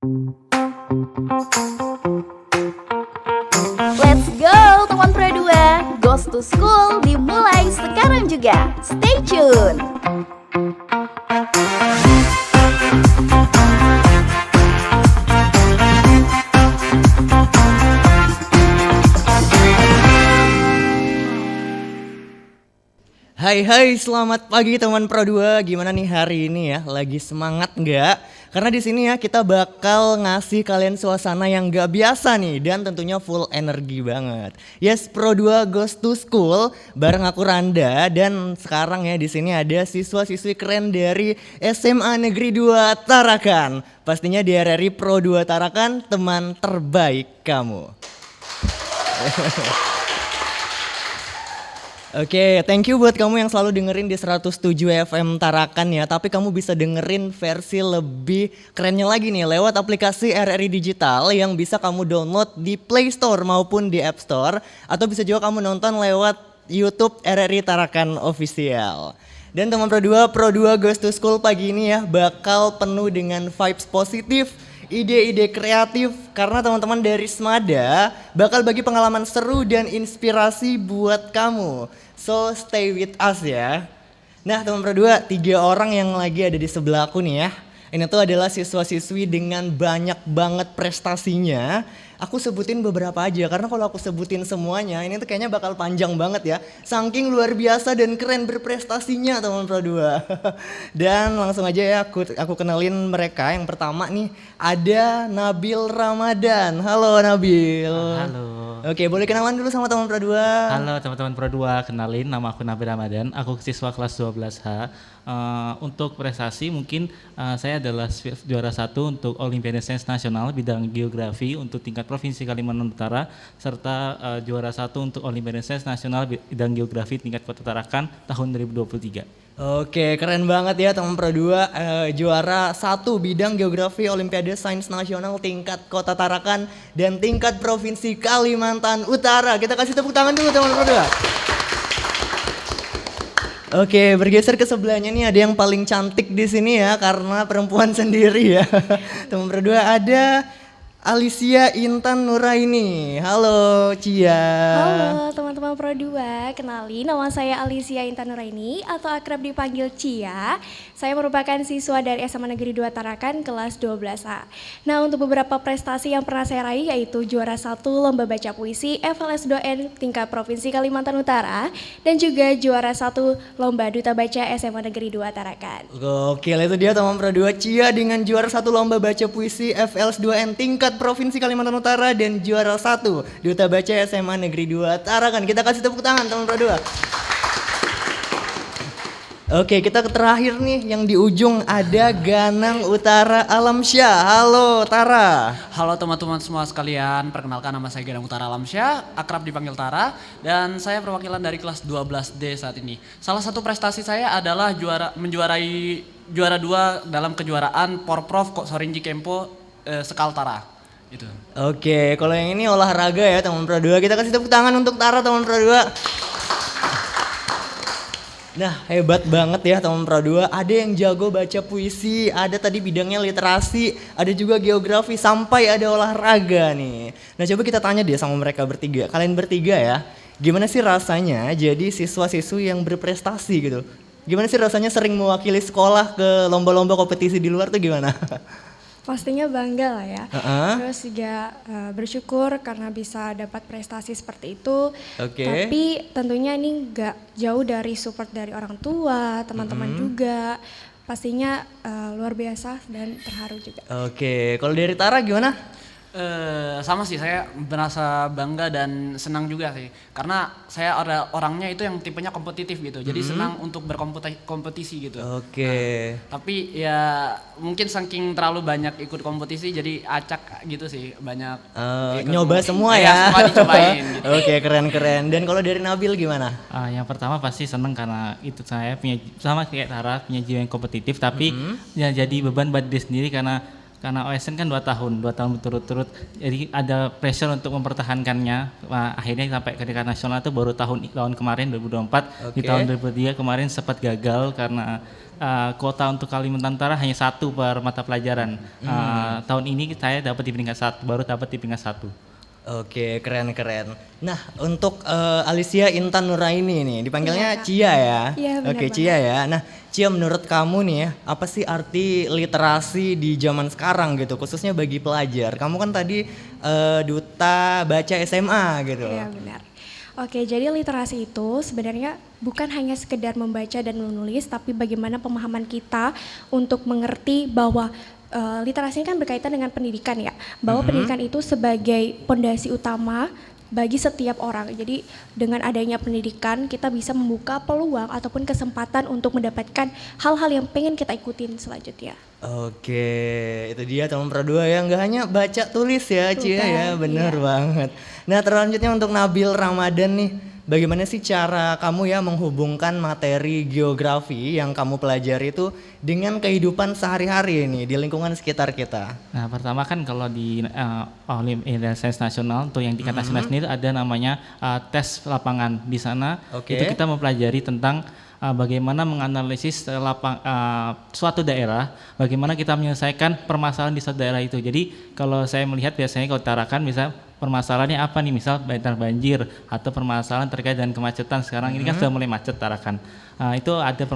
Let's go teman Pro 2, Goes to School dimulai sekarang juga. Stay tune. Hai, selamat pagi teman Pro 2. Gimana nih hari ini ya? Lagi semangat nggak? Karena di sini ya kita bakal ngasih kalian suasana yang nggak biasa nih dan tentunya full energi banget. Yes, Pro 2 Goes to School bareng aku Randa dan sekarang ya di sini ada siswa-siswi keren dari SMA Negeri 2 Tarakan. Pastinya di RRI Pro 2 Tarakan, teman terbaik kamu. Oke, thank you buat kamu yang selalu dengerin di 107 FM Tarakan ya. Tapi kamu bisa dengerin versi lebih kerennya lagi nih lewat aplikasi RRI Digital yang bisa kamu download di Play Store maupun di App Store. Atau bisa juga kamu nonton lewat YouTube RRI Tarakan Official. Dan teman Pro 2 Goes to School pagi ini ya bakal penuh dengan vibes positif, ide-ide kreatif karena teman-teman dari Smada bakal bagi pengalaman seru dan inspirasi buat kamu. So stay with us ya. Nah teman Pro 2, 3 orang yang lagi ada di sebelah aku nih ya. Ini tuh adalah siswa-siswi dengan banyak banget prestasinya. Aku sebutin beberapa aja karena kalau aku sebutin semuanya ini tuh kayaknya bakal panjang banget ya. Saking luar biasa dan keren berprestasinya teman Pro 2. Dan langsung aja ya aku kenalin mereka. Yang pertama nih ada Nabil Ramadan. Halo Nabil. Halo. Oke, boleh kenalan dulu sama teman Pro 2. Halo teman-teman Pro 2, kenalin nama aku Nabil Ramadan, aku siswa kelas 12H. Untuk prestasi mungkin saya adalah juara 1 untuk Olimpiade Sains Nasional bidang geografi untuk tingkat Provinsi Kalimantan Utara serta juara 1 untuk Olimpiade Sains Nasional bidang geografi tingkat Kota Tarakan tahun 2023. Oke, keren banget ya teman Pro 2, juara 1 bidang geografi Olimpiade Sains Nasional tingkat Kota Tarakan dan tingkat Provinsi Kalimantan Utara. Kita kasih tepuk tangan dulu teman Pro 2. Oke, bergeser ke sebelahnya nih ada yang paling cantik di sini ya karena perempuan sendiri ya. Teman Pro 2 ada Alicia Intan Nuraini. Halo Cia. Halo teman-teman Pro 2, kenalin nama saya Alicia Intan Nuraini atau akrab dipanggil Cia. Saya merupakan siswa dari SMA Negeri 2 Tarakan kelas 12A. Nah untuk beberapa prestasi yang pernah saya raih yaitu juara 1 Lomba Baca Puisi FLS2N tingkat Provinsi Kalimantan Utara dan juga juara 1 Lomba Duta Baca SMA Negeri 2 Tarakan. Gokil, itu dia teman Pro 2 Cia dengan juara 1 Lomba Baca Puisi FLS2N tingkat Provinsi Kalimantan Utara dan juara 1 Duta Baca SMA Negeri 2 Tarakan. Kita kasih tepuk tangan teman Pro 2. Oke, kita ke terakhir nih yang di ujung ada Ganang Utara Alamsyah. Halo Tara. Halo teman-teman semua sekalian, perkenalkan nama saya Ganang Utara Alamsyah, akrab dipanggil Tara, dan saya perwakilan dari kelas 12D saat ini. Salah satu prestasi saya adalah menjuarai juara 2 dalam kejuaraan Porprov Sorinji Kempo Sekaltara. Itu. Oke, kalau yang ini olahraga ya teman Pro 2. Kita kasih tepuk tangan untuk Tara teman Pro 2. Nah, hebat banget ya teman Pro 2. Ada yang jago baca puisi, ada tadi bidangnya literasi, ada juga geografi, sampai ada olahraga nih. Nah, coba kita tanya deh sama mereka bertiga. Kalian bertiga ya, gimana sih rasanya jadi siswa-siswi yang berprestasi gitu? Gimana sih rasanya sering mewakili sekolah ke lomba-lomba kompetisi di luar tuh gimana? Pastinya bangga lah ya, terus juga bersyukur karena bisa dapat prestasi seperti itu. Tapi tentunya ini gak jauh dari support dari orang tua, teman-teman juga. Pastinya luar biasa dan terharu juga. Oke, kalau dari Tara gimana? Sama sih, saya merasa bangga dan senang juga sih, karena saya orangnya itu yang tipenya kompetitif gitu, jadi senang untuk berkompetisi gitu. Oke. Tapi ya mungkin saking terlalu banyak ikut kompetisi jadi acak gitu sih, banyak nyoba semua ya. Semua dicobain gitu. Oke, keren. Dan kalau dari Nabil gimana? Yang pertama pasti seneng karena itu saya punya sama kayak Tara punya jiwa yang kompetitif, tapi ya jadi beban buat diri sendiri karena OSN kan 2 tahun berturut-turut, jadi ada pressure untuk mempertahankannya. Akhirnya sampai ke tingkat nasional itu baru tahun kemarin 2024. Di tahun 2023 kemarin sempat gagal karena kuota untuk Kalimantan Utara hanya 1 per mata pelajaran. Tahun ini saya dapat di peringkat 1, baru dapat di peringkat 1. Oke, keren. Nah, untuk Alicia Intan Nuraini nih, dipanggilnya Cia ya? Iya, benar Oke, banget. Cia ya. Nah, Cia, menurut kamu nih ya, apa sih arti literasi di zaman sekarang gitu, khususnya bagi pelajar? Kamu kan tadi duta baca SMA gitu. Iya benar. Oke, jadi literasi itu sebenarnya bukan hanya sekedar membaca dan menulis, tapi bagaimana pemahaman kita untuk mengerti bahwa literasi ini kan berkaitan dengan pendidikan ya, bahwa pendidikan itu sebagai pondasi utama bagi setiap orang. Jadi dengan adanya pendidikan kita bisa membuka peluang ataupun kesempatan untuk mendapatkan hal-hal yang pengen kita ikutin selanjutnya. Oke, itu dia teman Pro 2 ya, nggak hanya baca tulis ya Cia ya, bener banget. Nah, terlanjutnya untuk Nabil Ramadan nih, bagaimana sih cara kamu ya menghubungkan materi geografi yang kamu pelajari itu dengan kehidupan sehari-hari ini di lingkungan sekitar kita? Nah, pertama kan kalau di Sains Nasional untuk yang tingkat nasional sendiri ada namanya tes lapangan. Di sana Oke. itu kita mempelajari tentang bagaimana menganalisis suatu daerah, bagaimana kita menyelesaikan permasalahan di suatu daerah itu. Jadi kalau saya melihat biasanya kalau Tarakan bisa permasalahannya apa nih, misal banjir atau permasalahan terkait dengan kemacetan. Sekarang ini kan sudah mulai macet Tarakan. Itu ada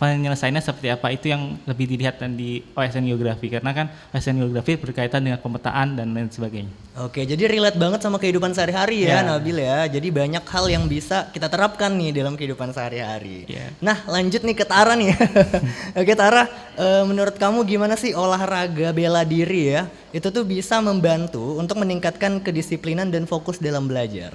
penyelesaiannya seperti apa, itu yang lebih dilihat dan di OSN Geografi, karena kan OSN Geografi berkaitan dengan pemetaan dan lain sebagainya. Oke, jadi relate banget sama kehidupan sehari-hari ya, Ya. Nabil ya. Jadi banyak hal yang bisa kita terapkan nih dalam kehidupan sehari-hari. Ya. Nah, lanjut nih ke Tara nih. Oke, Tara, menurut kamu gimana sih olahraga bela diri ya? Itu tuh bisa membantu untuk meningkatkan kedisiplinan dan fokus dalam belajar.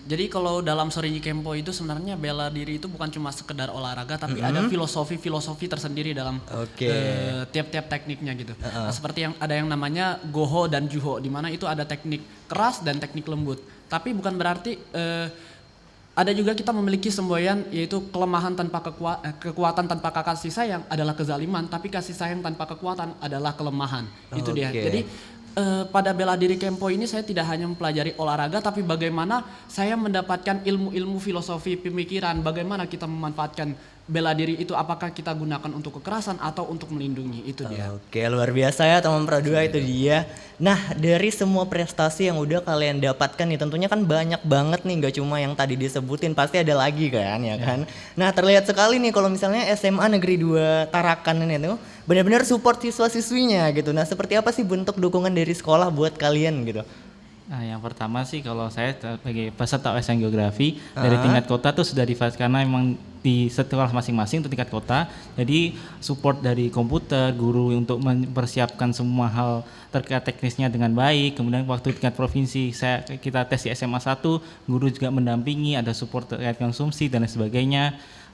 Jadi kalau dalam Sorinji Kempo itu sebenarnya bela diri itu bukan cuma sekedar olahraga, tapi ada filosofi tersendiri dalam Oke. tiap-tiap tekniknya gitu. Nah, seperti yang ada yang namanya Goho dan Juho, di mana itu ada teknik keras dan teknik lembut. Tapi bukan berarti ada juga kita memiliki semboyan, yaitu kelemahan tanpa kekuatan tanpa kasih sayang adalah kezaliman, tapi kasih sayang tanpa kekuatan adalah kelemahan. Itu dia. Oke. Jadi pada bela diri Kempo ini saya tidak hanya mempelajari olahraga, tapi bagaimana saya mendapatkan ilmu-ilmu filosofi pemikiran, bagaimana kita memanfaatkan bela diri itu, apakah kita gunakan untuk kekerasan atau untuk melindungi, itu dia. Oke, luar biasa ya teman Pro 2, itu dia. Nah, dari semua prestasi yang udah kalian dapatkan nih, tentunya kan banyak banget nih, nggak cuma yang tadi disebutin, pasti ada lagi kan, ya kan. Nah, terlihat sekali nih kalau misalnya SMA Negeri 2 Tarakan ini tuh benar-benar support siswa-siswinya gitu. Nah, seperti apa sih bentuk dukungan dari sekolah buat kalian gitu? Nah, yang pertama sih kalau saya sebagai peserta OSN Geografi dari tingkat kota tuh sudah karena memang di sekolah masing-masing untuk tingkat kota, jadi support dari komputer, guru untuk mempersiapkan semua hal terkait teknisnya dengan baik. Kemudian waktu tingkat provinsi kita tes di SMA 1, guru juga mendampingi, ada support terkait konsumsi dan lain sebagainya.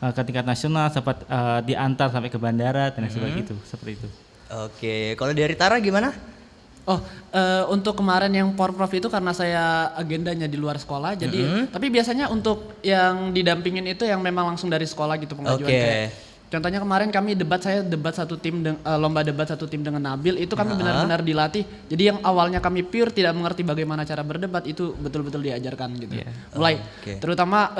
Ke tingkat nasional sempat diantar sampai ke bandara dan lain sebagainya itu, seperti itu. Oke, kalau dari Tara gimana? Untuk kemarin yang Porprov itu karena saya agendanya di luar sekolah, jadi tapi biasanya untuk yang didampingin itu yang memang langsung dari sekolah gitu pengajuan. Oke. Kayak contohnya kemarin kami lomba debat satu tim dengan Nabil, itu kami benar-benar dilatih. Jadi yang awalnya kami pure tidak mengerti bagaimana cara berdebat, itu betul-betul diajarkan gitu. Mulai terutama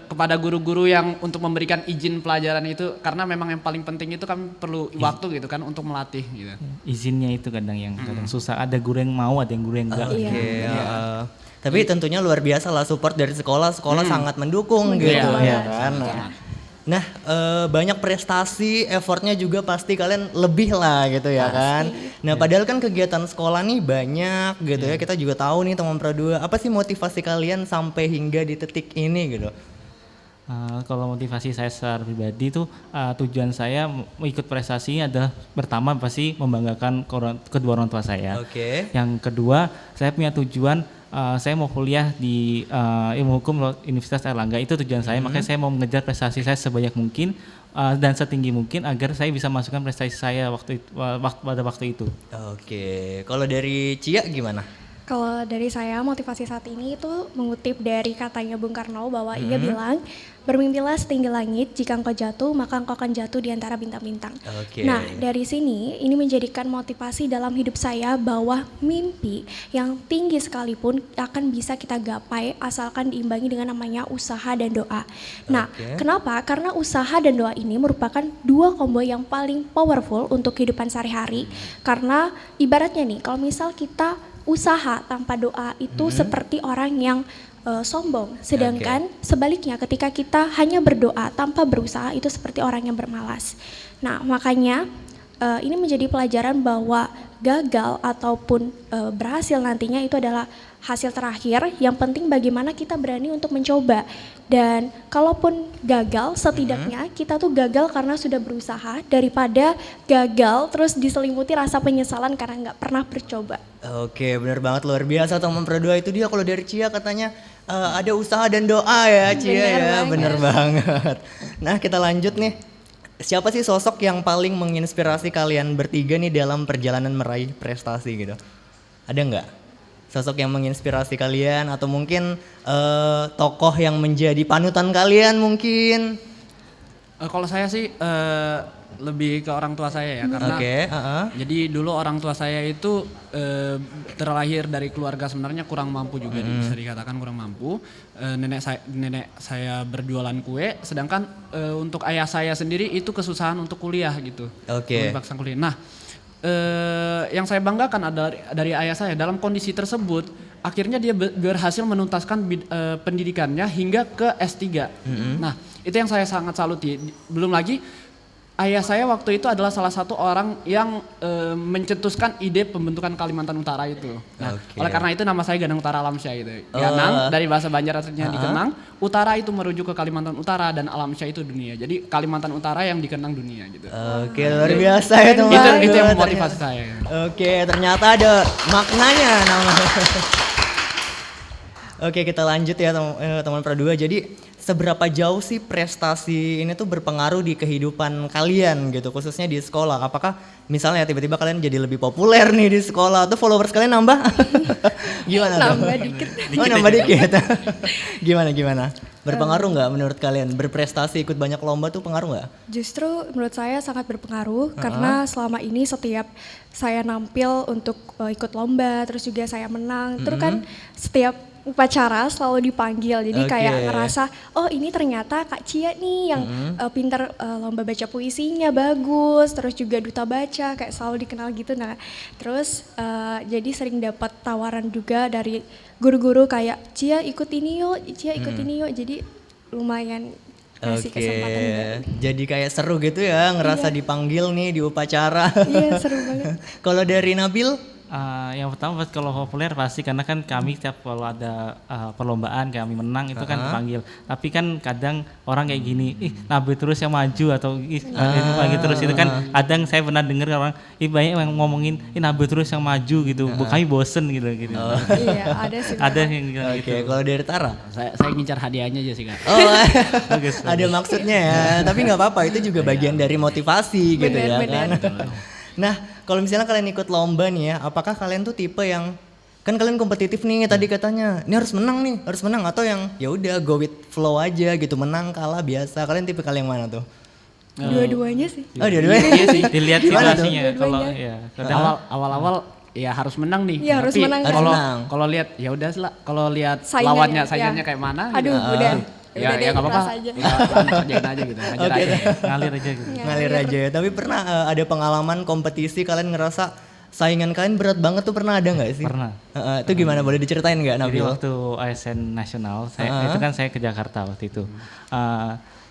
kepada guru-guru yang untuk memberikan izin pelajaran itu, karena memang yang paling penting itu kami perlu waktu gitu kan untuk melatih gitu. Izinnya itu kadang yang kadang susah, ada guru yang mau, ada yang guru yang enggak. Oke, tapi tentunya luar biasa lah support dari sekolah sangat mendukung gitu ya kan. Nah, banyak prestasi, effortnya juga pasti kalian lebih lah gitu ya kan. Nah, padahal kan kegiatan sekolah nih banyak gitu ya. Kita juga tahu nih teman Pro 2, apa sih motivasi kalian sampai hingga di titik ini gitu? Kalau motivasi saya secara pribadi itu tujuan saya ikut prestasi adalah pertama pasti membanggakan kedua orang tua saya. Oke. Yang kedua, saya punya tujuan saya mau kuliah di ilmu hukum Universitas Airlangga, itu tujuan saya. Makanya saya mau mengejar prestasi saya sebanyak mungkin dan setinggi mungkin agar saya bisa masukkan prestasi saya pada waktu itu. Oke, kalau dari Cia gimana? Kalau dari saya motivasi saat ini itu mengutip dari katanya Bung Karno bahwa ia bilang, bermimpilah setinggi langit, jika engkau jatuh maka engkau akan jatuh di antara bintang-bintang. Oke. Nah dari sini ini menjadikan motivasi dalam hidup saya bahwa mimpi yang tinggi sekalipun akan bisa kita gapai asalkan diimbangi dengan namanya usaha dan doa. Nah kenapa? Karena usaha dan doa ini merupakan dua combo yang paling powerful untuk kehidupan sehari-hari. Karena ibaratnya nih kalau misal kita usaha tanpa doa itu seperti orang yang sombong, sedangkan sebaliknya ketika kita hanya berdoa tanpa berusaha itu seperti orang yang bermalas. Nah makanya ini menjadi pelajaran bahwa gagal ataupun berhasil nantinya itu adalah hasil terakhir. Yang penting bagaimana kita berani untuk mencoba. Dan kalaupun gagal, setidaknya kita tuh gagal karena sudah berusaha daripada gagal terus diselimuti rasa penyesalan karena nggak pernah bercoba. Oke, benar banget, luar biasa teman Pro 2. Itu dia kalau dari Cia katanya ada usaha dan doa ya Cia ya, bener banget. Nah kita lanjut nih, siapa sih sosok yang paling menginspirasi kalian bertiga nih dalam perjalanan meraih prestasi gitu? Ada nggak sosok yang menginspirasi kalian atau mungkin tokoh yang menjadi panutan kalian mungkin? Kalau saya sih lebih ke orang tua saya ya, karena jadi dulu orang tua saya itu terlahir dari keluarga sebenarnya kurang mampu juga, bisa dikatakan kurang mampu. Nenek saya berjualan kue, sedangkan untuk ayah saya sendiri itu kesusahan untuk kuliah gitu. Dipaksa kuliah. Nah, yang saya banggakan adalah dari ayah saya dalam kondisi tersebut akhirnya dia berhasil menuntaskan pendidikannya hingga ke S3. Nah, itu yang saya sangat saluti. Belum lagi ayah saya waktu itu adalah salah satu orang yang mencetuskan ide pembentukan Kalimantan Utara itu. Nah, oleh karena itu nama saya Ganang Utara Alamsyah gitu. Ganang dari bahasa Banjar artinya dikenang, Utara itu merujuk ke Kalimantan Utara dan Alamsyah itu dunia. Jadi Kalimantan Utara yang dikenang dunia gitu. Oke, luar biasa ya teman. Itu yang memotivasi saya. Oke, ternyata ada maknanya namanya. Oke, kita lanjut ya teman Pro 2. Jadi seberapa jauh sih prestasi ini tuh berpengaruh di kehidupan kalian gitu, khususnya di sekolah? Apakah misalnya tiba-tiba kalian jadi lebih populer nih di sekolah atau followers kalian nambah? Gimana tuh? Nambah dikit. Oh, nambah dikit. Gimana? Berpengaruh nggak menurut kalian? Berprestasi ikut banyak lomba tuh pengaruh nggak? Justru menurut saya sangat berpengaruh karena selama ini setiap saya nampil untuk ikut lomba terus juga saya menang, terus kan setiap upacara selalu dipanggil, jadi kayak ngerasa oh ini ternyata Kak Cia nih yang pinter lomba baca puisinya bagus, terus juga duta baca kayak selalu dikenal gitu. Nah terus jadi sering dapat tawaran juga dari guru-guru kayak Cia ikut ini yuk, Cia ikut ini yuk, jadi lumayan kasih kesempatan juga. Jadi kayak seru gitu ya ngerasa dipanggil nih di upacara. Iya seru banget. Kalau dari Nabil? Yang pertama kalau populer pasti karena kan kami tiap kalau ada perlombaan kami menang itu kan dipanggil. Tapi kan kadang orang kayak gini, Nabil terus yang maju atau panggil terus itu kan kadang saya pernah dengar orang banyak yang ngomongin Nabil terus yang maju gitu. Kami bosen gitu. Iya ada sih. Ada yang gitu. Oke, kalau dari Tara? Saya ngincar hadiahnya aja sih Kak. Oh, ada maksudnya ya. Tapi nggak apa-apa, itu juga bagian dari motivasi gitu ya kan. Nah, kalau misalnya kalian ikut lomba nih ya, apakah kalian tuh tipe yang kan kalian kompetitif nih tadi katanya, ini harus menang atau yang ya udah go with flow aja gitu, menang kalah biasa. Kalian tipe kalian yang mana tuh? Dua-duanya sih. Oh, dua-duanya. Iya sih, dilihat situasinya kalau ya. Awal-awal ya harus menang nih. Iya harus menang. Kalau lihat ya udah lah, kalau lihat Saingannya, saingannya kayak mana. Aduh gitu. udah. Ya nggak apa-apa. Kerjain aja gitu. Ngalir aja gitu. Ngalir aja ya. Tapi pernah ada pengalaman kompetisi kalian ngerasa saingan kalian berat banget tuh, pernah ada nggak sih? Pernah. Itu gimana, boleh diceritain nggak Nabil? Jadi waktu ASN nasional, itu kan saya ke Jakarta waktu itu.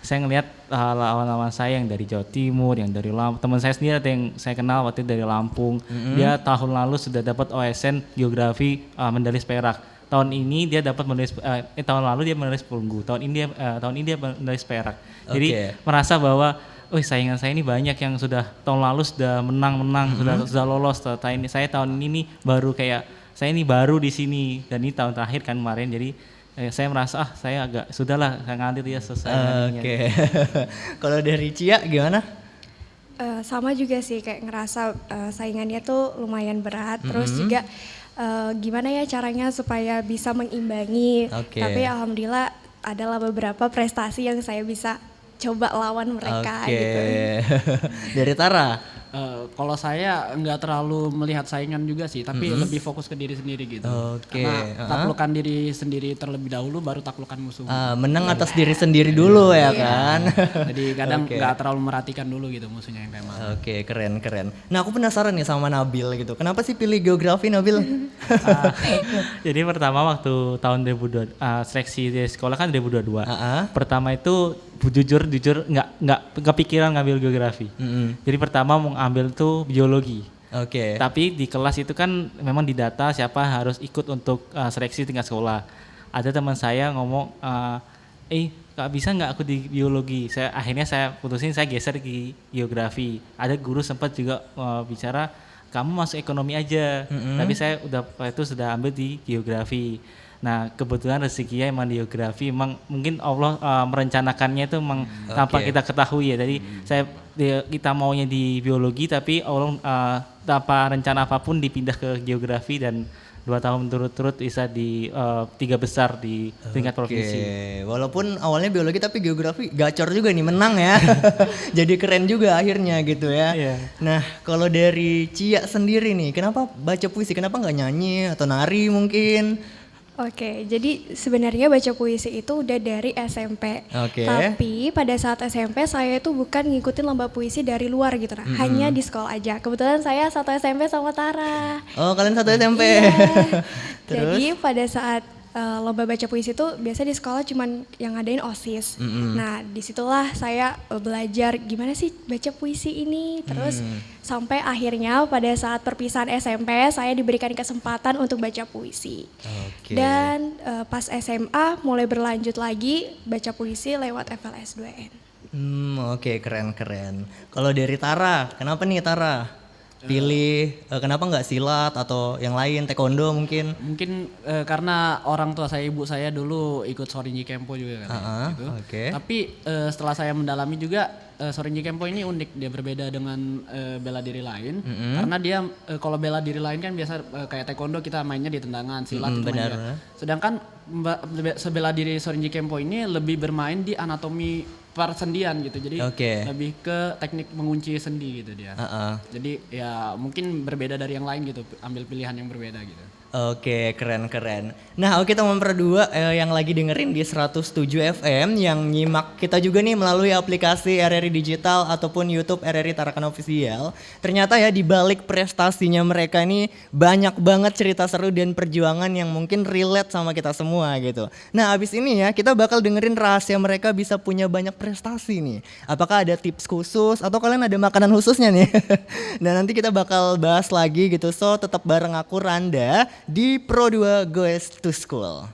Saya ngelihat lawan-lawan saya yang dari Jawa Timur, yang dari Lampung. Teman saya sendiri ada yang saya kenal waktu itu dari Lampung. Dia tahun lalu sudah dapat OSN geografi medali perak. Tahun ini dia dapat medali tahun lalu dia medali perunggu. Tahun ini dia medali perak. Jadi merasa bahwa saingan saya ini banyak yang sudah tahun lalu sudah menang sudah lolos. Saya tahun ini baru kayak saya ini baru di sini dan ini tahun terakhir kan kemarin. Jadi saya merasa saya agak sudahlah saya ngalir ya selesai. Oke. Kalau dari Cia gimana? Sama juga sih kayak ngerasa saingannya tuh lumayan berat, terus juga gimana ya caranya supaya bisa mengimbangi. Oke. Tapi alhamdulillah adalah beberapa prestasi yang saya bisa coba lawan mereka Oke. gitu. Dari Tara. Kalau saya nggak terlalu melihat saingan juga sih, tapi lebih fokus ke diri sendiri gitu. Oke, Karena taklukkan diri sendiri terlebih dahulu, baru taklukkan musuh. Menang atas diri sendiri dulu ya kan. Jadi kadang Oke. nggak terlalu merhatikan dulu gitu musuhnya yang kayak mana. Oke, keren. Nah, aku penasaran nih sama Nabil gitu. Kenapa sih pilih geografi, Nabil? Jadi pertama waktu tahun 2002 seleksi di sekolah kan 2022. Pertama itu jujur nggak kepikiran ngambil geografi. Jadi pertama mau ambil tuh biologi. Oke. Tapi di kelas itu kan memang didata siapa harus ikut untuk seleksi tingkat sekolah. Ada teman saya ngomong, Kak bisa nggak aku di biologi? Akhirnya saya putusin saya geser di geografi. Ada guru sempat juga bicara kamu masuk ekonomi aja. Tapi saya sudah ambil di geografi. Nah kebetulan rezekinya emang di geografi, emang mungkin Allah merencanakannya itu emang tanpa kita ketahui ya. Jadi kita maunya di biologi tapi Allah tanpa rencana apapun dipindah ke geografi dan 2 tahun berturut-turut bisa di 3 besar di tingkat provinsi. Walaupun awalnya biologi tapi geografi gacor juga nih, menang ya. Jadi keren juga akhirnya gitu ya. Iya. Nah kalau dari Cia sendiri nih, kenapa baca puisi? Kenapa nggak nyanyi atau nari mungkin? Oke, jadi sebenarnya baca puisi itu udah dari SMP. Oke. Tapi pada saat SMP saya itu bukan ngikutin lomba puisi dari luar gitu, nah. Hanya di sekolah aja. Kebetulan saya satu SMP sama Tara. Oh kalian satu SMP. Iya. Terus? Jadi pada saat lomba baca puisi itu biasa di sekolah cuman yang ngadain OSIS. Nah disitulah saya belajar gimana sih baca puisi ini. Terus sampai akhirnya pada saat perpisahan SMP saya diberikan kesempatan untuk baca puisi. Oke. Dan pas SMA mulai berlanjut lagi baca puisi lewat FLS 2N. Oke, keren. Kalau dari Tara, kenapa nih Tara? Pilih kenapa nggak silat atau yang lain, taekwondo mungkin? Mungkin karena orang tua saya, ibu saya dulu ikut Sorinji Kempo juga kan. Gitu. Oke. Tapi setelah saya mendalami juga Sorinji Kempo ini unik, dia berbeda dengan bela diri lain. Karena dia kalau bela diri lain kan biasa kayak taekwondo kita mainnya di tendangan, silat itu benar. mainnya. Sedangkan bela diri Sorinji Kempo ini lebih bermain di anatomi persendian gitu. Jadi lebih ke teknik mengunci sendi gitu dia. Jadi ya mungkin berbeda dari yang lain gitu, ambil pilihan yang berbeda gitu. Oke, keren. Nah, oke teman Pro2 yang lagi dengerin di 107 FM, yang nyimak kita juga nih melalui aplikasi RRI Digital ataupun YouTube RRI Tarakan Official. Ternyata ya di balik prestasinya mereka ini banyak banget cerita seru dan perjuangan yang mungkin relate sama kita semua gitu. Nah, abis ini ya kita bakal dengerin rahasia mereka bisa punya banyak prestasi nih. Apakah ada tips khusus atau kalian ada makanan khususnya nih? Dan nanti kita bakal bahas lagi gitu. So, tetap bareng aku Randa di Pro2 Goes to School.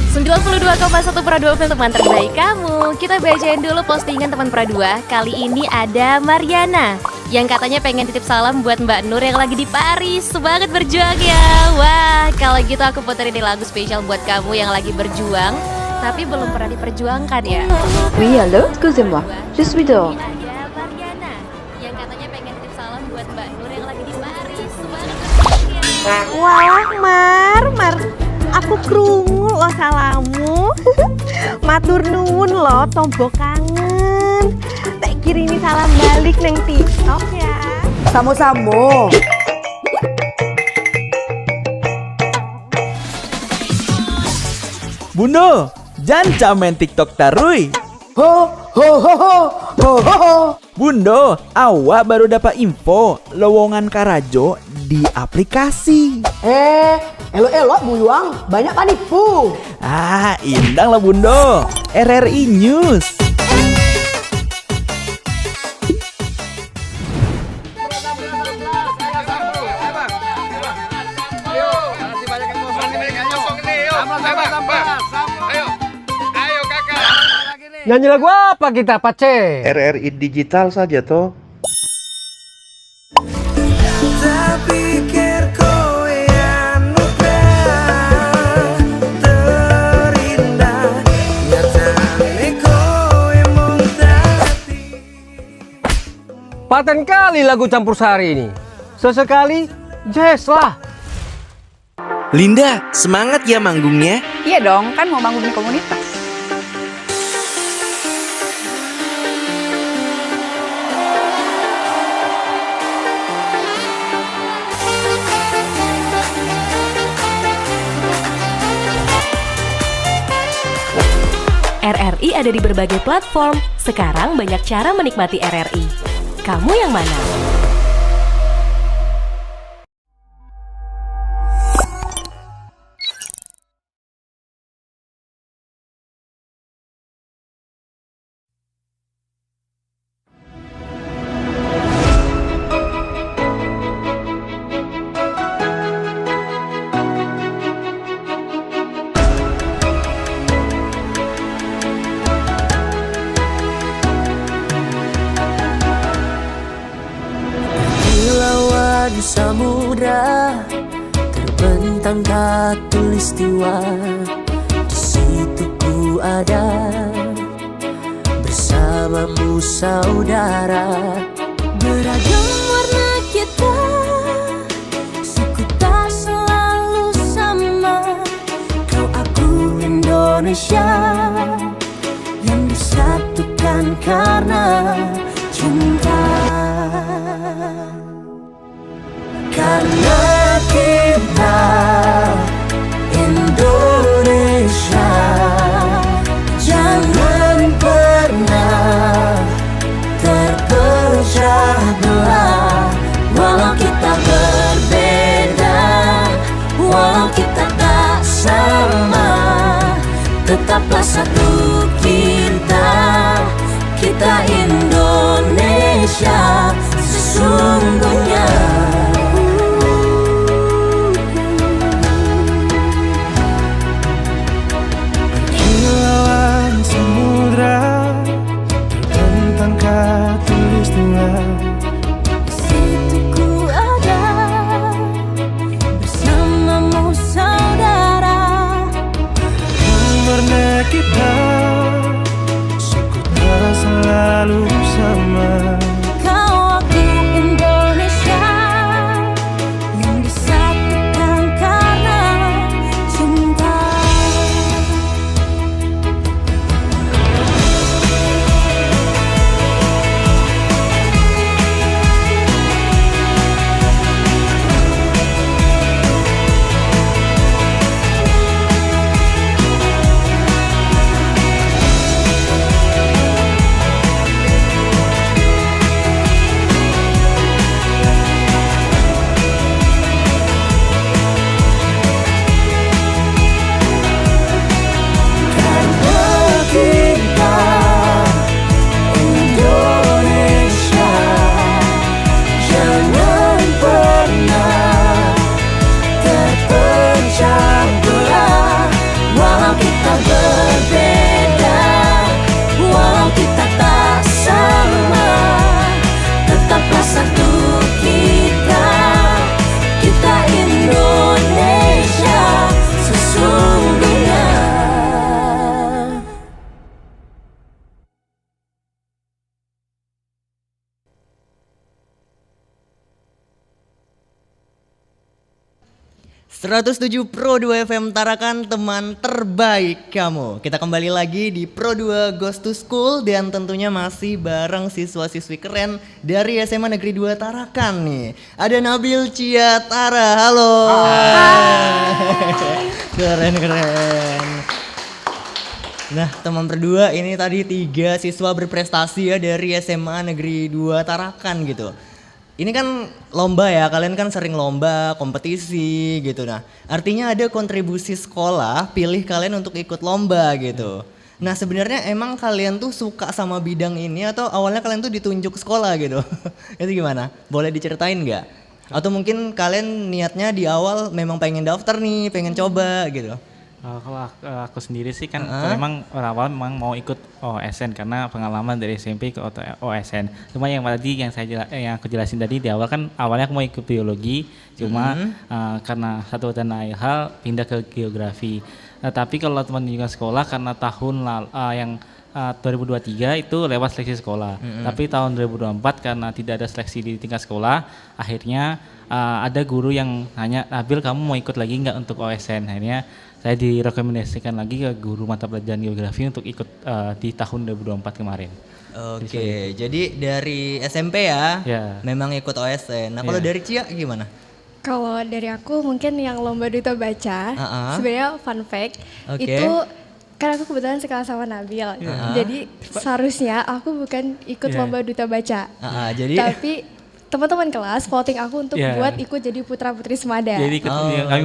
92,1 Pro2 untuk teman terbaik kamu. Kita bacain dulu postingan teman Pro2. Kali ini ada Mariana yang katanya pengen titip salam buat Mbak Nur yang lagi di Paris. Semangat berjuang ya. Wah, kalau gitu aku puterin nih lagu spesial buat kamu yang lagi berjuang tapi belum pernah diperjuangkan ya. Oui, allô, excusez-moi, je suis dehors. Ada Mariana yang katanya pengen titip salam buat Mbak Nur yang lagi di Paris. Semangat berjuang ya. Walah Mar, aku krungu lo salamu. Matur nuwun lo tombo kangen. Tak kirimi salam balik neng TikTok ya. Samo-samo. Bundo, jangan main TikTok tarui. Ho ho ho ho ho ho ho. Bundo, awak baru dapat info lowongan Karajo di aplikasi. Elok-elok buyuang, banyak panipu. Indang lah Bundo. RRI News. Nyanyi lagu apa kita, Pace? RRI Digital saja toh. Paten kali lagu campur sari ini. Sesekali jazz lah. Linda, semangat ya manggungnya. Iya dong, kan mau manggung di komunitas. RRI ada di berbagai platform. Sekarang banyak cara menikmati RRI. Kamu yang mana? Samudra terbentang khatulistiwa, di situ ku ada bersamamu saudara. Beragam warna kita, suku tak selalu sama. Kau aku Indonesia yang disatukan karena cinta. Karena kita Indonesia, jangan pernah terpecah belah. Walau kita berbeda, walau kita tak sama, tetaplah satu kita, kita Indonesia sesungguhnya. Selalu sama. Kau aku Indonesia yang disatukan karena cinta. ...107 Pro 2 FM Tarakan, teman terbaik kamu. Kita kembali lagi di Pro 2 Goes to School dan tentunya masih bareng siswa-siswi keren dari SMA Negeri 2 Tarakan nih. Ada Nabil, Cia, Tara, halo. Keren. Nah, teman berdua ini tadi 3 siswa berprestasi ya dari SMA Negeri 2 Tarakan gitu. Ini kan lomba ya, kalian kan sering lomba, kompetisi gitu. Nah, artinya ada kontribusi sekolah, pilih kalian untuk ikut lomba gitu. Nah, sebenarnya emang kalian tuh suka sama bidang ini atau awalnya kalian tuh ditunjuk sekolah gitu? Itu gimana? Boleh diceritain nggak? Atau mungkin kalian niatnya di awal memang pengen daftar nih, pengen coba gitu? Kalau aku sendiri sih kan memang awal memang mau ikut OSN karena pengalaman dari SMP ke OSN. Cuma yang tadi yang yang aku jelasin tadi di awal kan awalnya aku mau ikut biologi, cuma karena satu dan lain hal pindah ke geografi. Tapi kalau teman juga sekolah karena tahun yang 2023 itu lewat seleksi sekolah. Tapi tahun 2024 karena tidak ada seleksi di tingkat sekolah, akhirnya ada guru yang nanya, Nabil kamu mau ikut lagi nggak untuk OSN? Akhirnya saya direkomendasikan lagi ke guru mata pelajaran geografi untuk ikut di tahun 2024 kemarin. Oke, jadi dari SMP ya, memang ikut OSN. Nah kalau dari Cia gimana? Kalau dari aku mungkin yang lomba duta baca, sebenarnya fun fact, itu kan aku kebetulan sekelas sama Nabil, jadi seharusnya aku bukan ikut lomba duta baca, tapi teman-teman kelas voting aku untuk buat ikut jadi putra putri Semada. Jadi kami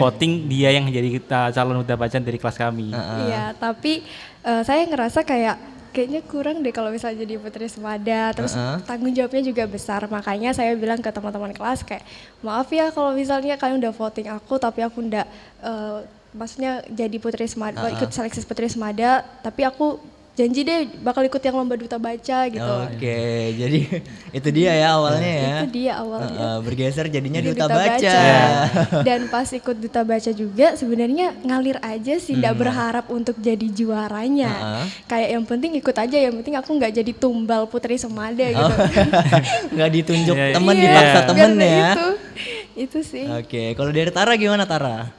voting dia yang jadi calon duta baca dari kelas kami. Iya, tapi saya ngerasa kayaknya kurang deh kalau misalnya jadi putri Semada, terus tanggung jawabnya juga besar, makanya saya bilang ke teman-teman kelas kayak maaf ya kalau misalnya kalian udah voting aku tapi aku ndak maksudnya jadi putri Semada, ikut seleksi putri Semada, tapi aku janji deh bakal ikut yang lomba duta baca gitu. Oke, jadi itu dia ya awalnya ya. Itu dia awalnya. Bergeser jadinya Jadi duta baca. Dan pas ikut duta baca juga sebenarnya ngalir aja sih, tidak berharap untuk jadi juaranya. Kayak yang penting ikut aja, yang penting aku nggak jadi tumbal putri Semada gitu. Nggak ditunjuk temen, dipaksa temen ya. Itu sih. Oke, kalau dari Tara gimana Tara?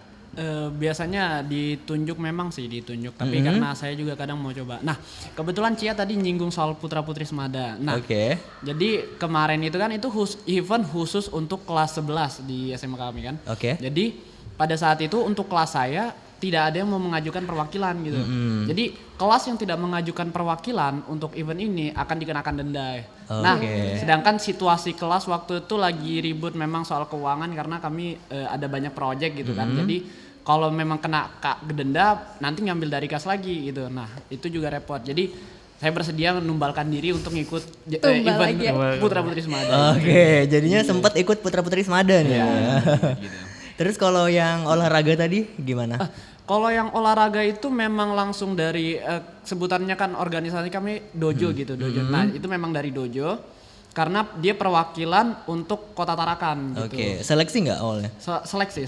Biasanya ditunjuk memang sih ditunjuk, tapi karena saya juga kadang mau coba. Nah, kebetulan Cia tadi nyinggung soal putra-putri Semada. Nah, jadi kemarin itu kan itu event khusus untuk kelas 11 di SMA kami kan. Jadi pada saat itu untuk kelas saya tidak ada yang mau mengajukan perwakilan gitu. Jadi kelas yang tidak mengajukan perwakilan untuk event ini akan dikenakan denda. Nah, sedangkan situasi kelas waktu itu lagi ribut memang soal keuangan karena kami ada banyak proyek gitu kan. Jadi kalau memang kena denda nanti ngambil dari kas lagi gitu. Nah, itu juga repot. Jadi saya bersedia menumbalkan diri untuk ngikut event Putra-Putri Semada. Jadinya sempat ikut Putra-Putri Semada nih. Gitu. Terus kalau yang olahraga tadi gimana? Kalau yang olahraga itu memang langsung dari sebutannya kan organisasi kami dojo gitu, dojo. Nah, itu memang dari dojo karena dia perwakilan untuk Kota Tarakan gitu. Seleksi nggak awalnya? Seleksi.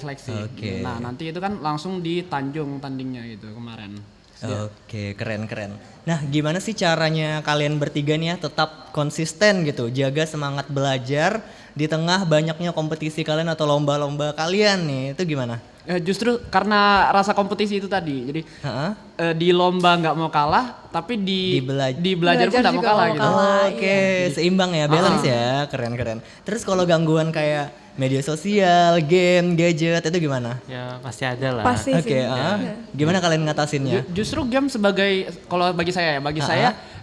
Nah, nanti itu kan langsung di Tanjung tandingnya gitu kemarin. Keren. Nah, gimana sih caranya kalian bertiga nih ya tetap konsisten gitu, jaga semangat belajar di tengah banyaknya kompetisi kalian atau lomba-lomba kalian nih, itu gimana? Justru karena rasa kompetisi itu tadi, jadi di lomba nggak mau kalah, tapi di belajar pun nggak mau kalah gitu. Seimbang ya, balance ya, keren. Terus kalau gangguan kayak media sosial, game, gadget itu gimana? Ya pasti ada lah. Pasti sih. Gimana kalian ngatasinnya? Justru game sebagai, kalau bagi saya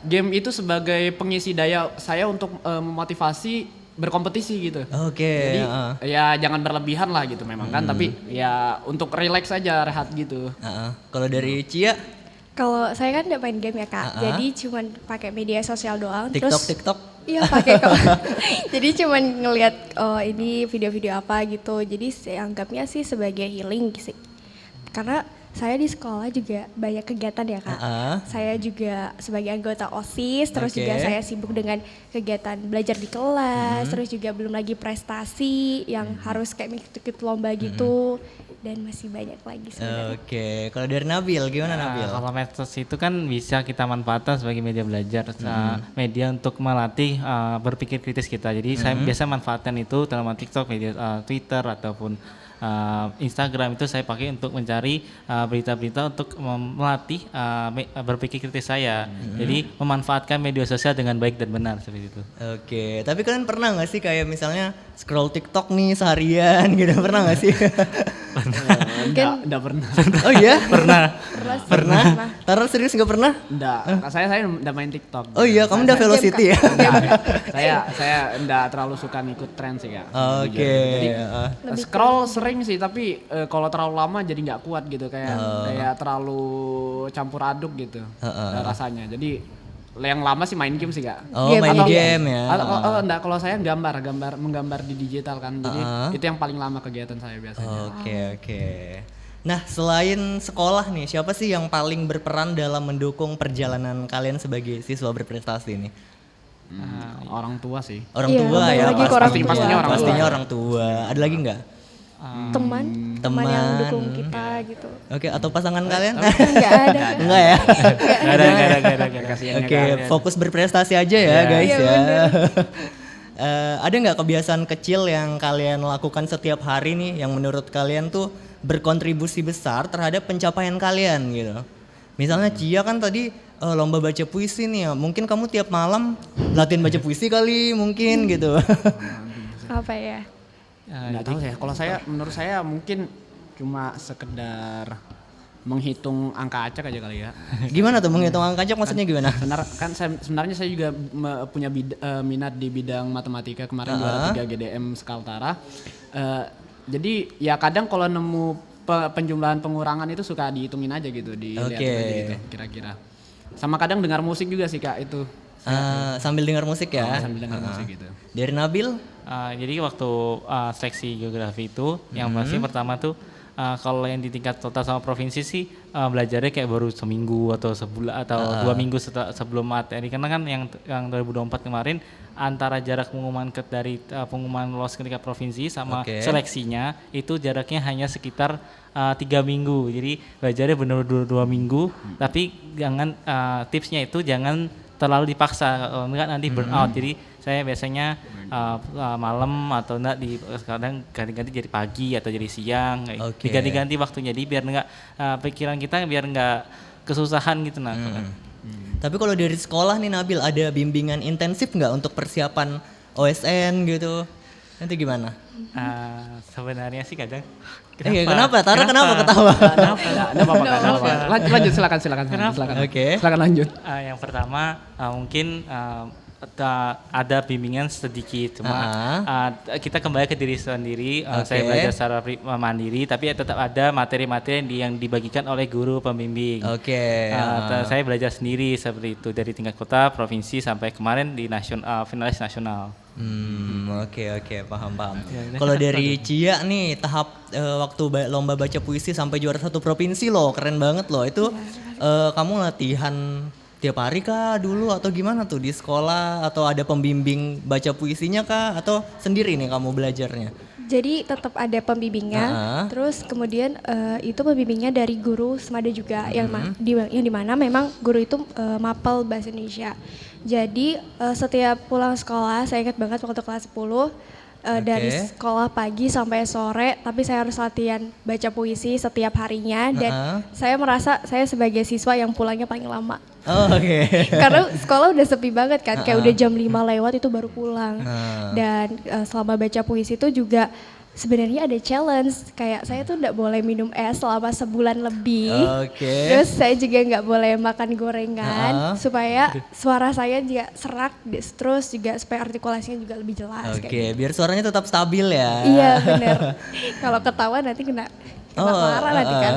game itu sebagai pengisi daya saya untuk memotivasi berkompetisi gitu. Jadi ya jangan berlebihan lah gitu memang kan, tapi ya untuk relax aja, rehat gitu. Kalau dari Cia? Kalau saya kan udah main game ya Kak, jadi cuman pakai media sosial doang. TikTok? Iya pakai kok. Jadi cuman ngelihat ini video-video apa gitu. Jadi saya anggapnya sih sebagai healing sih. Karena saya di sekolah juga banyak kegiatan ya Kak. Saya juga sebagai anggota OSIS, terus juga saya sibuk dengan kegiatan belajar di kelas, terus juga belum lagi prestasi yang harus kayak ikut lomba gitu. Dan masih banyak lagi sebenarnya. Kalau dari Nabil gimana Nabil? Kalau medsos itu kan bisa kita manfaatkan sebagai media belajar, media untuk melatih berpikir kritis kita. Jadi saya biasa manfaatkan itu dalam TikTok, media Twitter ataupun Instagram itu saya pakai untuk mencari berita-berita untuk melatih berpikir kritis saya. Jadi memanfaatkan media sosial dengan baik dan benar seperti itu. Tapi kalian pernah nggak sih kayak misalnya scroll TikTok nih seharian gitu, pernah nggak sih? Enggak pernah. Oh iya? Pernah. Taruh serius nggak pernah? Enggak, saya enggak main TikTok. Oh iya, kamu udah Velocity ya? Saya enggak terlalu suka ngikut tren sih Kak. Jadi scroll sering sih, tapi kalau terlalu lama jadi nggak kuat gitu, kayak terlalu campur aduk gitu rasanya. Jadi yang lama sih main game sih Kak. Main game ya. Enggak, kalau saya menggambar di digital kan. Jadi itu yang paling lama kegiatan saya biasanya. Nah, selain sekolah nih, siapa sih yang paling berperan dalam mendukung perjalanan kalian sebagai siswa berprestasi nih? Orang tua sih. Orang tua ya. Pastinya orang tua. Ada lagi nggak? Teman. teman yang dukung kita gitu. Oke, atau pasangan kalian? Enggak ada. Enggak ya? Enggak ada. Oke, fokus berprestasi aja ya guys Iya, ya. bener. Ada nggak kebiasaan kecil yang kalian lakukan setiap hari nih yang menurut kalian tuh berkontribusi besar terhadap pencapaian kalian gitu? Misalnya Cia kan tadi lomba baca puisi nih ya, mungkin kamu tiap malam latihan baca puisi kali mungkin gitu. Apa ya? Nggak tahu ya. Kalau menurut saya mungkin cuma sekedar menghitung angka acak aja kali ya. Gimana tuh menghitung angka acak maksudnya gimana? Sebenarnya saya juga punya minat di bidang matematika, kemarin juara 3 GDM Kaltara. Jadi ya kadang kalau nemu penjumlahan pengurangan itu suka dihitungin aja gitu, dilihat aja gitu kira-kira. Sama kadang dengar musik juga sih Kak itu. Sambil dengar musik ya? Sambil dengar musik gitu. Dari Nabil? Jadi waktu seleksi geografi itu yang pasti pertama tuh kalau yang di tingkat kota sama provinsi sih belajarnya kayak baru seminggu atau sebulan atau 2 minggu sebelum materi, karena kan yang 2024 kemarin antara jarak pengumuman dari pengumuman lolos ke tingkat provinsi sama seleksinya itu jaraknya hanya sekitar 3 minggu, jadi belajarnya benar-benar 2 minggu. Tapi jangan tipsnya itu jangan terlalu dipaksa, kalau enggak nanti burn out. Jadi saya biasanya malam atau enggak kadang ganti-ganti jadi pagi atau jadi siang, diganti-ganti waktunya, jadi biar enggak pikiran kita biar enggak kesusahan gitu nah. Tapi kalau dari sekolah nih Nabil, ada bimbingan intensif nggak untuk persiapan OSN gitu? Nanti gimana? Sebenarnya sih kadang. Kenapa? Tara kenapa ketawa? Kenapa? Lanjut silakan. Oke. Silakan lanjut. Yang pertama mungkin ada bimbingan sedikit, cuma kita kembali ke diri sendiri. Saya belajar secara mandiri, tapi tetap ada materi-materi yang dibagikan oleh guru pembimbing. Saya belajar sendiri seperti itu dari tingkat kota, provinsi sampai kemarin di finalis nasional. Oke, paham. Kalau dari Cia nih tahap waktu lomba baca puisi sampai juara 1 provinsi loh, keren banget loh. Itu kamu latihan tiap hari kah dulu atau gimana tuh di sekolah, atau ada pembimbing baca puisinya kah, atau sendiri nih kamu belajarnya? Jadi tetap ada pembimbingnya, terus kemudian itu pembimbingnya dari guru Semada juga, yang dimana memang guru itu mapel bahasa Indonesia. Jadi setiap pulang sekolah, saya ingat banget waktu kelas 10, dari sekolah pagi sampai sore, tapi saya harus latihan baca puisi setiap harinya, dan saya merasa saya sebagai siswa yang pulangnya paling lama. Karena sekolah udah sepi banget kan, kayak udah jam 5 lewat itu baru pulang. Dan selama baca puisi itu juga sebenarnya ada challenge, kayak saya tuh nggak boleh minum es selama sebulan lebih. Terus saya juga nggak boleh makan gorengan supaya suara saya juga serak, terus juga supaya artikulasinya juga lebih jelas. Biar suaranya tetap stabil ya. Iya benar. Kalau ketawa nanti kena marah nanti kan.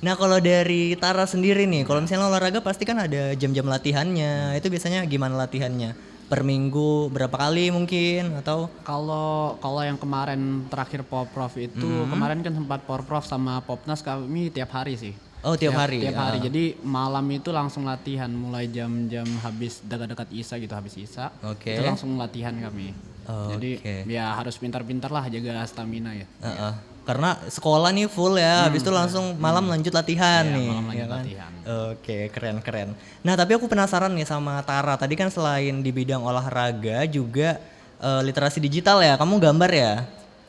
Nah kalau dari Tara sendiri nih, kalau misalnya olahraga pasti kan ada jam-jam latihannya. Itu biasanya gimana latihannya? Per minggu berapa kali mungkin, atau? Kalau yang kemarin terakhir Porprov itu kemarin kan sempat Porprov sama Popnas, kami tiap hari sih. Tiap hari. Tiap hari. Jadi malam itu langsung latihan mulai jam-jam habis dekat-dekat Isya gitu, habis Isya. Itu langsung latihan kami. Jadi ya harus pintar-pintar lah jaga stamina ya. Karena sekolah nih full ya, habis itu langsung malam lanjut latihan nih. Malam lanjut latihan. Keren. Nah tapi aku penasaran nih sama Tara, tadi kan selain di bidang olahraga juga literasi digital ya, kamu gambar ya?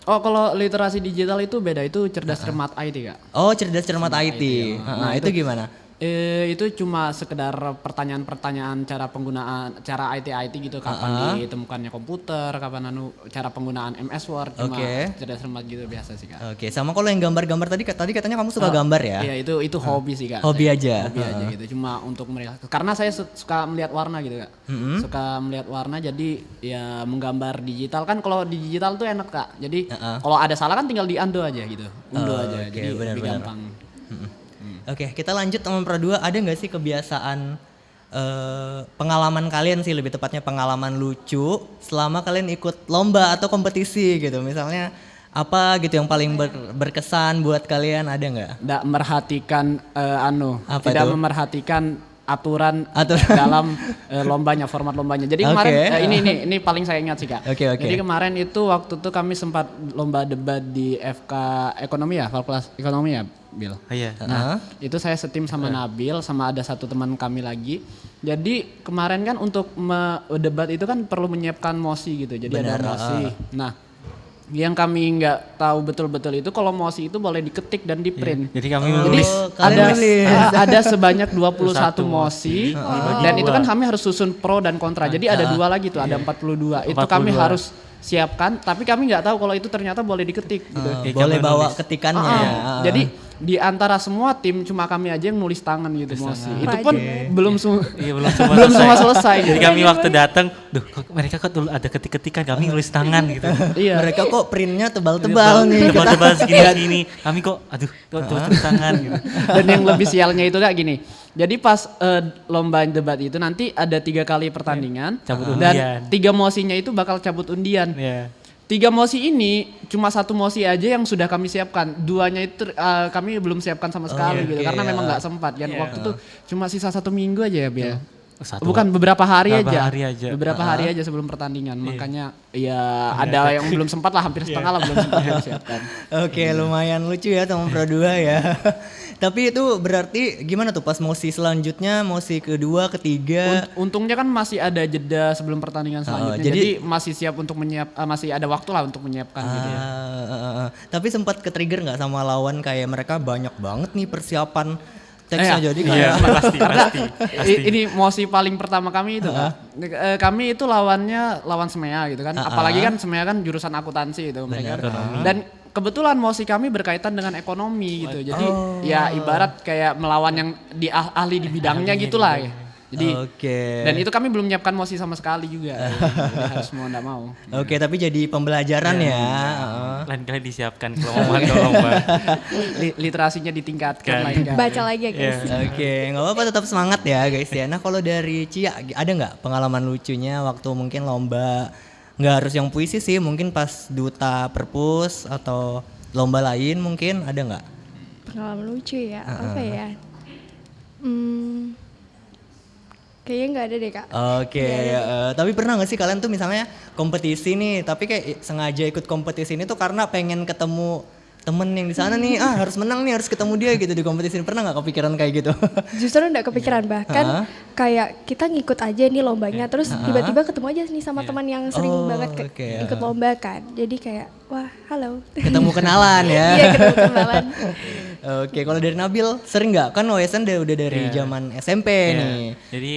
Kalau literasi digital itu beda, itu cerdas cermat IT Kak. Cerdas cermat IT. Nah itu gimana? Itu cuma sekedar pertanyaan-pertanyaan cara IT gitu, kapan ditemukannya komputer, kapan cara penggunaan MS Word, cuma cerdas cermat gitu biasa sih Kak. Sama kalau yang gambar-gambar tadi katanya kamu suka gambar ya? Iya, itu hobi sih Kak. Hobi aja gitu, cuma untuk melihat, karena saya suka melihat warna gitu Kak. Suka melihat warna, jadi ya menggambar digital kan, kalau di digital tuh enak Kak. Jadi kalau ada salah kan tinggal di-undo aja gitu. Aja, jadi lebih gampang. Kita lanjut teman Pro 2, ada nggak sih kebiasaan pengalaman kalian sih, lebih tepatnya pengalaman lucu selama kalian ikut lomba atau kompetisi gitu, misalnya apa gitu yang paling berkesan buat kalian, ada nggak? Nggak merhatikan Apa tidak itu? memerhatikan aturan dalam lombanya, format lombanya. Jadi kemarin ini paling saya ingat sih Kak. Jadi kemarin itu waktu itu kami sempat lomba debat di FK Ekonomi ya, Fakultas Ekonomi ya, Bil. Nah, itu saya setim sama Nabil sama ada satu teman kami lagi. Jadi kemarin kan untuk debat itu kan perlu menyiapkan mosi gitu. Jadi ada mosi. Nah, yang kami nggak tahu betul-betul itu kalau mosi itu boleh diketik dan di print. Jadi kami menulis. Ada sebanyak 21 mosi dan itu kan kami harus susun pro dan kontra. Jadi ada 2 lagi tuh, ada 42. Itu kami harus siapkan, tapi kami nggak tahu kalau itu ternyata boleh diketik gitu. Boleh bawa ketikannya. Jadi di antara semua tim cuma kami aja yang nulis tangan gitu mosi. Itu pun belum semua selesai. Jadi kami waktu datang, mereka kok dulu ada ketik-ketikan, kami nulis tangan gitu. Iya. Mereka kok printnya tebal-tebal nih. Tebal-tebal segini-segini. Kami kok tulis tangan gitu. Dan yang lebih sialnya itu kayak gini. Jadi pas lomba debat itu nanti ada 3 kali pertandingan dan 3 mosinya itu bakal cabut undian. 3 mosi ini cuma 1 mosi aja yang sudah kami siapkan. 2-nya itu kami belum siapkan sama sekali gitu karena memang nggak sempat. Dan waktu itu cuma sisa 1 minggu aja ya Bia. Bukan beberapa hari aja. Beberapa hari aja sebelum pertandingan. Makanya ya ada yang belum sempat lah, hampir setengah lah belum sempat disiapkan. Oke, lumayan lucu ya teman Pro 2 ya. Tapi itu berarti gimana tuh pas mosi selanjutnya, mosi kedua, ketiga? Untungnya kan masih ada jeda sebelum pertandingan selanjutnya. Jadi masih siap untuk masih ada waktu lah untuk menyiapkan gitu ya. Tapi sempat ke-trigger nggak sama lawan kayak mereka banyak banget nih persiapan teksnya jadi kayak pasti. Ini mosi paling pertama kami itu kami itu lawan Semea gitu kan. Apalagi kan Semea kan jurusan akuntansi itu mereka. Dan kebetulan mosi kami berkaitan dengan ekonomi gitu. Jadi ya ibarat kayak melawan yang ahli di bidangnya gitulah ya. Jadi dan itu kami belum menyiapkan mosi sama sekali juga. Jadi harus mau enggak mau. Oke, tapi jadi pembelajaran ya. Lain kali disiapkan lomba. Literasinya ditingkatkan lagi. Baca lagi ya guys. Oke, nggak apa-apa, tetap semangat ya guys ya. Nah kalau dari Cia ada nggak pengalaman lucunya waktu mungkin lomba, nggak harus yang puisi sih, mungkin pas duta perpus atau lomba lain mungkin ada nggak? Pengalaman lucu ya, apa ya? Kayaknya nggak ada deh Kak. Oke, tapi pernah nggak sih kalian tuh misalnya kompetisi nih, tapi kayak sengaja ikut kompetisi ini tuh karena pengen ketemu temen yang di sana nih, harus menang nih, harus ketemu dia gitu di kompetisi ini. Pernah nggak kepikiran kayak gitu? Justru enggak kepikiran, bahkan kayak kita ngikut aja nih lombanya, terus tiba-tiba ketemu aja nih sama teman yang sering banget ikut lomba kan. Jadi kayak wah halo. Ketemu kenalan ya. Iya, ketemu kenalan. Oke, kalau dari Nabil sering nggak? Kan OSN udah dari zaman SMP nih. Jadi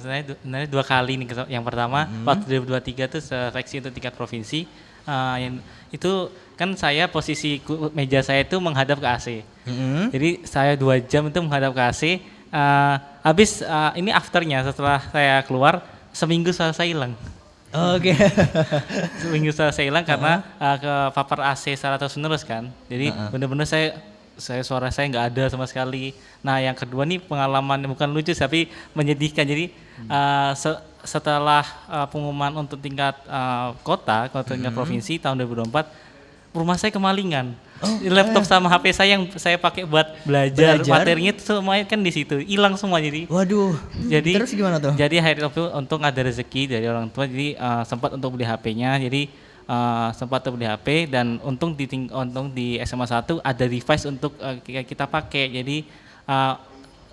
sebenarnya 2 kali nih. Yang pertama waktu 2023 tuh seleksi untuk tingkat provinsi. Yang itu kan saya posisi meja saya itu menghadap ke AC. Jadi saya 2 jam itu menghadap ke AC. Habis ini afternya setelah saya keluar seminggu saya hilang. Oke. Seminggu saya hilang karena kepapar AC secara terus-menerus kan. Jadi benar-benar suara saya nggak ada sama sekali. Nah yang kedua nih pengalaman bukan lucu tapi menyedihkan. Jadi setelah pengumuman untuk tingkat kota tingkat provinsi tahun 2024, rumah saya kemalingan. Laptop sama HP saya yang saya pakai buat belajar materinya itu semuanya kan di situ hilang semua. Jadi waduh. Jadi terus gimana tuh? Jadi hari itu untung ada rezeki dari orang tua, jadi sempat untuk beli HP-nya. Jadi sempat beli HP dan untung di SMA 1 ada device untuk kita pakai. Jadi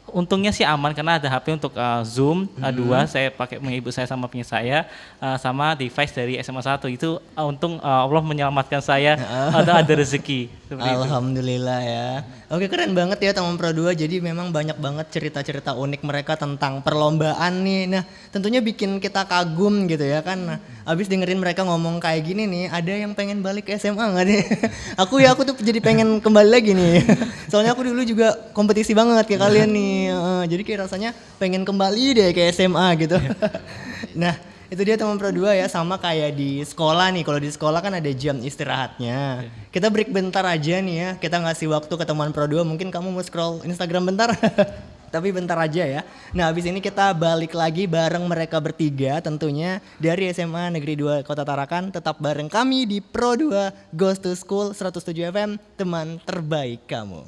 untungnya sih aman karena ada HP untuk Zoom 2 saya pakai ibu saya sama punya saya sama device dari SMA 1 itu untung Allah menyelamatkan saya ada rezeki. Alhamdulillah ya. Oke, keren banget ya teman Pro 2. Jadi memang banyak banget cerita-cerita unik mereka tentang perlombaan nih. Nah tentunya bikin kita kagum gitu ya kan. Nah, abis dengerin mereka ngomong kayak gini nih, ada yang pengen balik ke SMA nggak nih? aku tuh jadi pengen kembali lagi nih. Soalnya aku dulu juga kompetisi banget kayak kalian nih. Jadi kayak rasanya pengen kembali deh ke SMA gitu. Nah itu dia teman Pro 2 ya, sama kayak di sekolah nih. Kalau di sekolah kan ada jam istirahatnya. Kita break bentar aja nih ya. Kita ngasih waktu ke teman Pro 2. Mungkin kamu mau scroll Instagram bentar. Tapi bentar aja ya. Nah habis ini kita balik lagi bareng mereka bertiga tentunya dari SMA Negeri 2 Kota Tarakan. Tetap bareng kami di Pro 2 Goes to School 107 FM, teman terbaik kamu.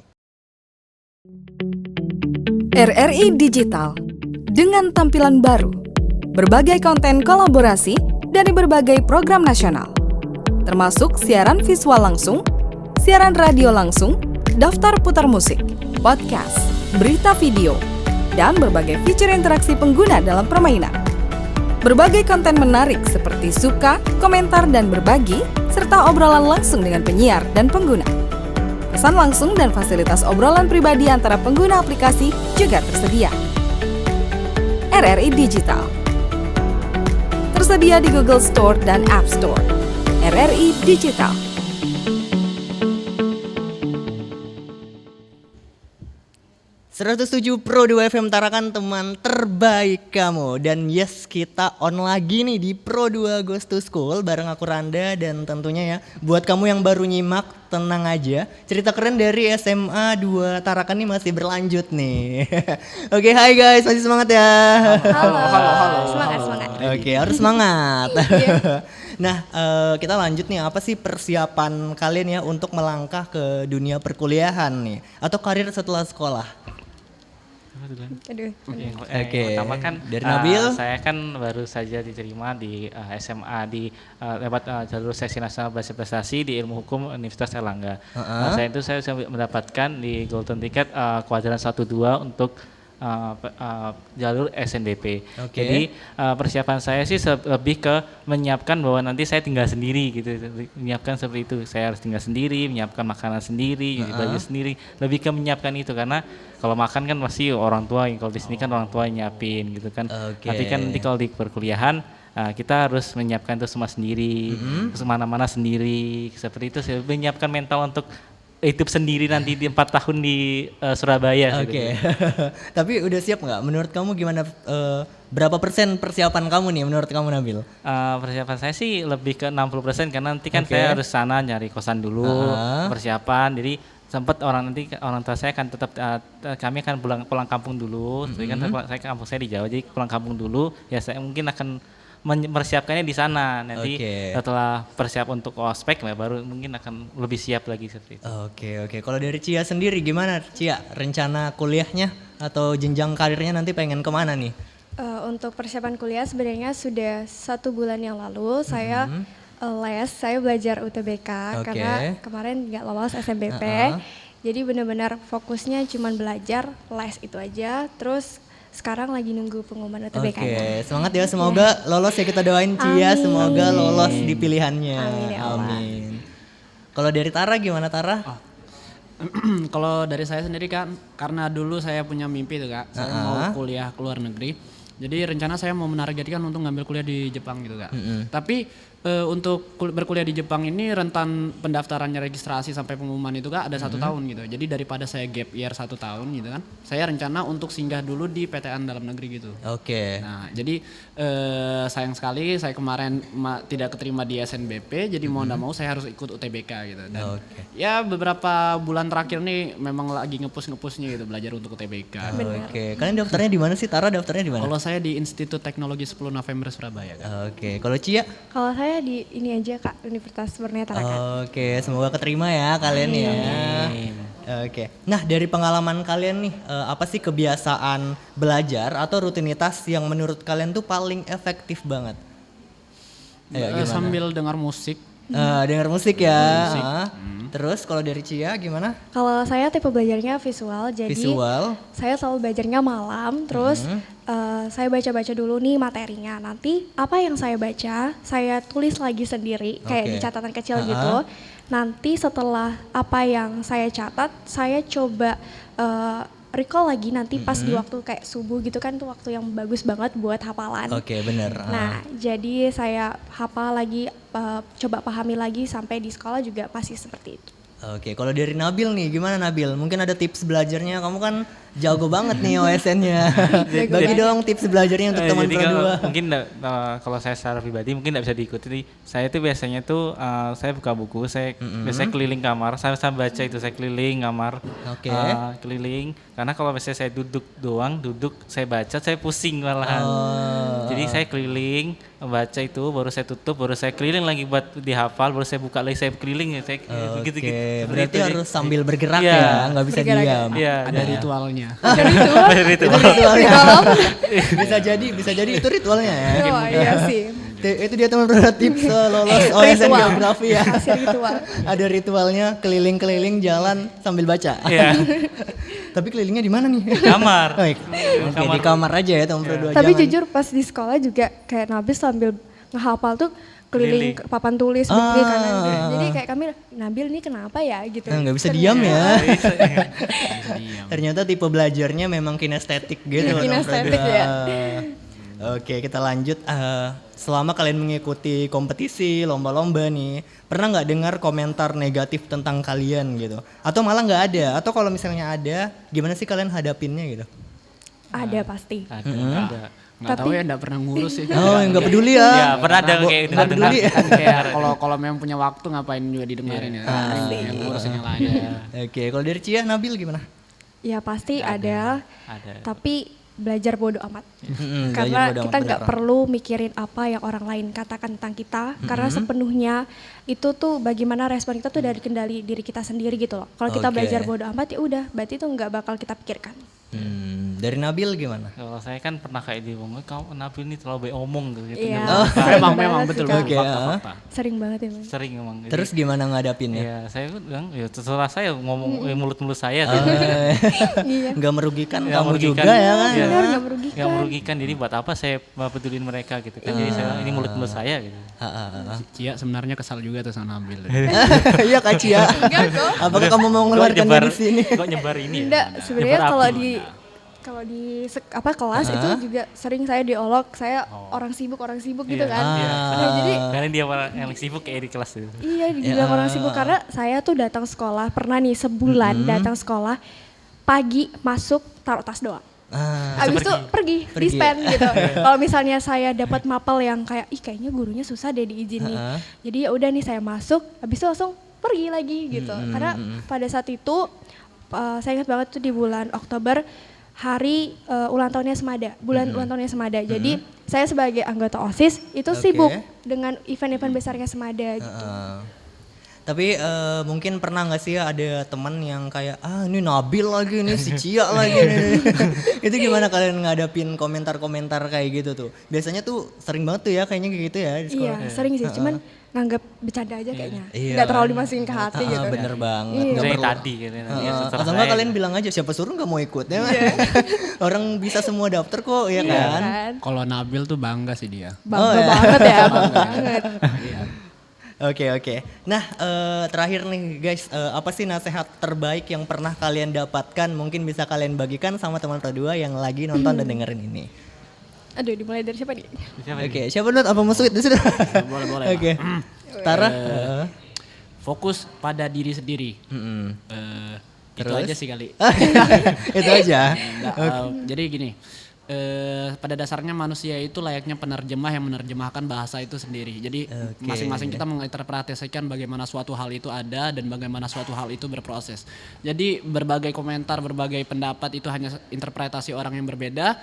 RRI Digital, dengan tampilan baru, berbagai konten kolaborasi dari berbagai program nasional, termasuk siaran visual langsung, siaran radio langsung, daftar putar musik, podcast, berita video, dan berbagai fitur interaksi pengguna dalam permainan. Berbagai konten menarik seperti suka, komentar, dan berbagi, serta obrolan langsung dengan penyiar dan pengguna. Pesan langsung dan fasilitas obrolan pribadi antara pengguna aplikasi juga tersedia. RRI Digital tersedia di Google Store dan App Store. RRI Digital. Pro 2 FM Tarakan, teman terbaik kamu. Dan yes, kita on lagi nih di Pro 2 Goes to School bareng aku Randa. Dan tentunya ya, buat kamu yang baru nyimak, tenang aja, cerita keren dari SMA 2 Tarakan nih masih berlanjut nih. Oke, hai guys, masih semangat ya? Halo. Semangat. Oke, harus semangat. Nah, kita lanjut nih, apa sih persiapan kalian ya untuk melangkah ke dunia perkuliahan nih atau karir setelah sekolah? Aduh. Oke. Pertama kan dari Nabil. Saya kan baru saja diterima di SMA di lewat jalur Seleksi Nasional Belajar Prestasi di Ilmu Hukum Universitas Erlangga. Saya mendapatkan di Golden Ticket kuadran 1-2 untuk jalur SNBP. Jadi persiapan saya sih lebih ke menyiapkan bahwa nanti saya tinggal sendiri gitu. Menyiapkan seperti itu. Saya harus tinggal sendiri, menyiapkan makanan sendiri, baju sendiri. Lebih ke menyiapkan itu karena kalau makan kan pasti orang tua, kalau di sini kan orang tua yang nyiapin gitu kan. Tapi kan nanti kalau di perkuliahan kita harus menyiapkan itu semua sendiri, kemana-mana sendiri. Seperti itu saya menyiapkan mental untuk hidup sendiri nanti di 4 tahun di Surabaya. Oke. Tapi udah siap nggak? Menurut kamu gimana? Berapa persen persiapan kamu nih menurut kamu, Nabil? Persiapan saya sih lebih ke 60% karena nanti kan saya harus sana nyari kosan dulu, persiapan. Jadi sempat orang tua saya kan tetap kami akan pulang kampung dulu. Jadi kan kampung saya di Jawa, jadi pulang kampung dulu. Ya saya mungkin akan mempersiapkannya di sana. Nanti setelah persiap untuk ospek baru mungkin akan lebih siap lagi seperti itu. Oke. Kalau dari Cia sendiri gimana, Cia? Rencana kuliahnya atau jenjang karirnya nanti pengen kemana nih? Untuk persiapan kuliah sebenarnya sudah 1 bulan yang lalu saya saya belajar UTBK karena kemarin nggak lolos SNBP. Jadi benar-benar fokusnya cuma belajar les itu aja. Terus sekarang lagi nunggu pengumuman UTBK-nya. Semangat ya, semoga lolos ya, kita doain Cia, semoga lolos di pilihannya. Amin. Kalau dari Tara gimana, Tara? Kalau dari saya sendiri kan, karena dulu saya punya mimpi tuh Kak, saya mau kuliah ke luar negeri. Jadi rencana saya mau menargetkan untuk ngambil kuliah di Jepang gitu Kak. Tapi untuk berkuliah di Jepang ini rentan pendaftarannya registrasi sampai pengumuman itu Kak ada 1 tahun gitu. Jadi daripada saya gap year 1 tahun gitu kan, saya rencana untuk singgah dulu di PTN dalam negeri gitu. Nah jadi sayang sekali saya kemarin tidak keterima di SNBP, jadi mau nggak mau saya harus ikut UTBK gitu. Dan ya beberapa bulan terakhir nih memang lagi ngepush-ngepushnya gitu belajar untuk UTBK. Kalian daftarnya di mana sih, Tara? Daftarnya di mana? Kalau saya di Institut Teknologi 10 November Surabaya Kak. Kalau Cia? Kalau saya di ini aja Kak, Universitas Borneo Tarakan. Semoga keterima ya kalian ya. Nah dari pengalaman kalian nih, apa sih kebiasaan belajar atau rutinitas yang menurut kalian tuh paling efektif banget? Sambil dengar musik. Dengar musik ya. Terus kalau dari Cia gimana? Kalau saya tipe belajarnya visual, jadi saya selalu belajarnya malam. Terus saya baca-baca dulu nih materinya. Nanti apa yang saya baca, saya tulis lagi sendiri kayak di catatan kecil gitu. Nanti setelah apa yang saya catat, saya coba recall lagi nanti pas di waktu kayak subuh gitu kan, tuh waktu yang bagus banget buat hafalan. Bener. Nah jadi saya hafal lagi, coba pahami lagi sampai di sekolah juga pasti seperti itu. Kalau dari Nabil nih, gimana Nabil? Mungkin ada tips belajarnya, kamu kan jago banget nih OSN-nya. Bagi dong tips belajarnya untuk teman Pro 2. Mungkin kalau saya secara pribadi mungkin tidak bisa diikuti. Saya tuh biasanya tuh saya buka buku, saya biasanya keliling kamar, saya baca itu, saya keliling kamar, keliling. Karena kalau misalnya saya duduk, saya baca, saya pusing malahan. Jadi saya keliling, baca itu, baru saya tutup, baru saya keliling lagi buat dihafal, baru saya buka lagi, saya keliling ya, saya gitu. Berarti harus sambil bergerak Iya. ya, nggak bisa diam. Iya, Ada ritualnya. Ada ritual. Bisa jadi itu ritualnya ya. Oh iya sih. Itu dia teman-teman tips lolos OSN geografi ya. Hasil ritual. Ada ritualnya keliling-keliling jalan sambil baca. Iya. Tapi kelilingnya di mana nih? Kamar. Oke, di kamar aja ya teman berdua. Tapi jujur pas di sekolah juga kayak Nabil sambil ngehafal tuh keliling ke papan tulis kiri kanan. Jadi kayak kami Nabil ini kenapa ya gitu. Nggak bisa diam ya. Ternyata tipe belajarnya memang kinestetik gitu. Kinestetik ya. Oke, kita lanjut. Selama kalian mengikuti kompetisi, lomba-lomba nih, pernah nggak dengar komentar negatif tentang kalian gitu? Atau malah nggak ada? Atau kalau misalnya ada, gimana sih kalian hadapinnya gitu? Ada pasti. Ada. Nggak tahu ya, nggak pernah ngurus sih. Oh, nggak peduli ya? Iya, pernah ada kayak nggak peduli. Kan kayak kalau memang punya waktu ngapain juga didengarin ya. Yang ngurusin yang lain. Oke, kalau dari Cia, Nabil gimana? Ya pasti ada. Tapi belajar bodo amat. belajar Karena bodo kita amat, nggak beneran. perlu mikirin apa yang orang lain katakan tentang kita. Karena sepenuhnya itu tuh bagaimana respon kita tuh dari kendali diri kita sendiri gitu loh. Kalau kita Oke. belajar bodo amat ya udah, berarti itu nggak bakal kita pikirkan. Dari Nabil gimana? Kalau saya kan pernah kayak diomong, kamu Nabil ini terlalu banyak omong gitu. Iya. Memang betul Oke, fakta-fakta. Sering banget ya Mas. Sering emang. Jadi, Terus gimana ngadapinnya? ya saya bilang, ya terserah saya ngomong mulut-mulut saya. Gitu. Iya. Nggak merugikan Nggak kamu merugikan. juga ya kan? Iya. Benar nggak merugikan. Nggak merugikan, jadi buat apa saya pedulin mereka gitu kan. Jadi saya, ini mulut-mulut saya gitu. Cia sebenarnya kesal juga tuh sama Nabil. Iya Kak Cia. Apakah kamu mau mengeluarkannya di sini? Kok nyebar ini ya? Enggak, sebenarnya Nyebar kalau api. di kelas itu juga sering saya diolok, saya orang sibuk gitu kan. Nah, jadi Karena dia orang yang sibuk kayak di kelas itu. iya dibilang orang sibuk karena saya tuh datang sekolah pernah nih sebulan datang sekolah pagi masuk taruh tas doang. Abis itu pergi. Dispen gitu. Kalau misalnya saya dapat mapel yang kayak kayaknya gurunya susah deh diizinin. Jadi ya udah nih saya masuk, habis itu langsung pergi lagi gitu. Karena pada saat itu saya ingat banget tuh di bulan Oktober hari ulang tahunnya Semada, bulan ulang tahunnya Semada. Jadi saya sebagai anggota OSIS itu sibuk dengan event-event besarnya Semada gitu. Tapi mungkin pernah nggak sih ada teman yang kayak ini Nabil lagi nih si Cia lagi nih. Itu gimana kalian ngadapin komentar-komentar kayak gitu tuh? Biasanya tuh sering banget tuh ya kayaknya kayak gitu ya di sekolah. Iya sering sih, cuman nganggap bercanda aja kayaknya. Iya. Nggak terlalu dimasukin ke hati gitu. Bener banget. Iya. Nggak Saya perlu. tadi gitu. Atau enggak kalian bilang aja siapa suruh nggak mau ikut ya. Orang bisa semua daftar kok ya kan. Kalau Nabil tuh bangga sih dia. Bangga banget ya, bangga banget. Oke. Nah terakhir nih guys, apa sih nasihat terbaik yang pernah kalian dapatkan? Mungkin bisa kalian bagikan sama teman Pro2 yang lagi nonton dan dengerin ini. Aduh, dimulai dari siapa nih? Oke, siapa dulu? Apa mau sweet? Boleh. Oke. Tara? Fokus pada diri sendiri. Itu Terus? aja sih kali. Itu aja. Jadi gini, pada dasarnya manusia itu layaknya penerjemah yang menerjemahkan bahasa itu sendiri. Jadi masing-masing kita menginterpretasikan bagaimana suatu hal itu ada dan bagaimana suatu hal itu berproses. Jadi berbagai komentar, berbagai pendapat itu hanya interpretasi orang yang berbeda.